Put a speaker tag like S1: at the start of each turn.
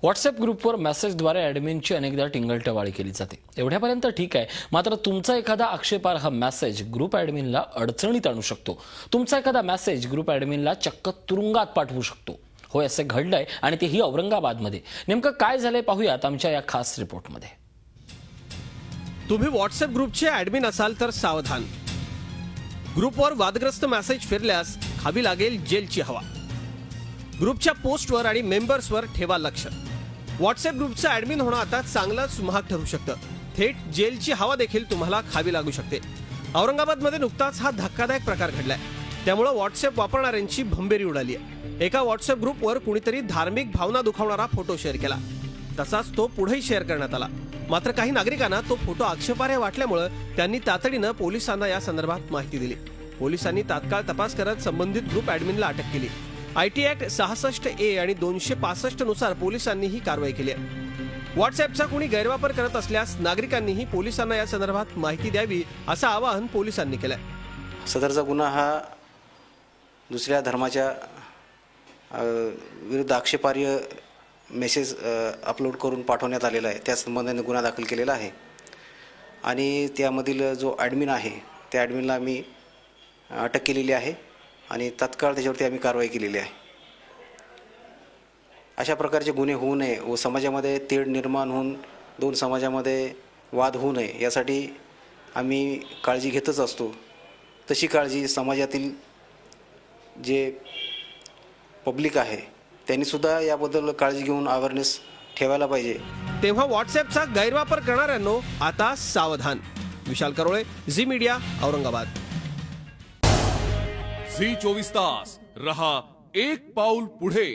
S1: WhatsApp ग्रुपवर मेसेजद्वारे ॲडमिनची अनेकदा टिंगलटवाळी केली जाते. एवढ्यापर्यंत ठीक आहे, मात्र तुमचा एखादा आक्षेपार्ह मेसेज ग्रुप ॲडमिनला अडचणीत आणू शकतो. तुमचा एखादा मेसेज ग्रुप ॲडमिनला चक्क तुरुंगात पाठवू शकतो. होय, असे घडलंय आणि तेही औरंगाबादमध्ये. नेमकं काय झालंय पाहूयात आमच्या या खास रिपोर्टमध्ये.
S2: तुम्ही व्हॉट्सअप ग्रुपचे ॲडमिन असाल तर सावधान. ग्रुपवर वादग्रस्त मेसेज फिरल्यास खावी लागेल जेलची हवा. ग्रुपच्या पोस्टवर आणि मेंबर्सवर ठेवा लक्ष. व्हॉट्सअप ग्रुपचं ॲडमिन होणं आता चांगलंच महाग ठरू शकतं. थेट जेलची हवा देखील तुम्हाला खावी लागू शकते. औरंगाबादमध्ये नुकताच हा धक्कादायक प्रकार घडलाय. त्यामुळे व्हॉट्सअप वापरणाऱ्यांची भंबेरी उडाली आहे. एका व्हॉट्सअप ग्रुपवर कुणीतरी धार्मिक भावना दुखावणारा फोटो शेअर केला. तसाच तो पुढेही शेअर करण्यात आला. मात्र काही नागरिकांना तो फोटो आक्षेपार्ह वाटल्यामुळे त्यांनी तातडीनं पोलिसांना या संदर्भात माहिती दिली. पोलिसांनी तात्काळ तपास करत संबंधित ग्रुप ॲडमिनला अटक केली. IT ऍक्ट 66A आणि 265 नुसार पोलिसांनी ही कारवाई केली आहे. व्हॉट्सअपचा कुणी गैरवापर करत असल्यास नागरिकांनीही पोलिसांना या संदर्भात माहिती द्यावी असं आवाहन पोलिसांनी केलंय.
S3: सदरचा गुन्हा हा दुसऱ्या धर्माच्या विरुद्ध आक्षेपार्ह मेसेज अपलोड करून पाठवण्यात आलेला आहे. त्या संबंधाने गुन्हा दाखल केलेला आहे आणि त्यामधील जो ॲडमिन आहे त्या ॲडमिनला आम्ही अटक केलेली आहे आणि तात्काळ त्याच्यावरती आम्ही कारवाई केलेली आहे. अशा प्रकारचे गुन्हे होऊ नये व समाजामध्ये तेढ निर्माण होऊन दोन समाजामध्ये वाद होऊ नये यासाठी आम्ही काळजी घेतच असतो. तशी काळजी समाजातील जे पब्लिक आहे त्यांनीसुद्धा याबद्दल काळजी घेऊन अवेअरनेस ठेवायला पाहिजे.
S2: तेव्हा व्हॉट्सअपचा गैरवापर करणाऱ्यांनो आता सावधान. विशाल करोळे, झी मीडिया, औरंगाबाद.
S4: झी 24 तास रहा एक पाऊल पुढे.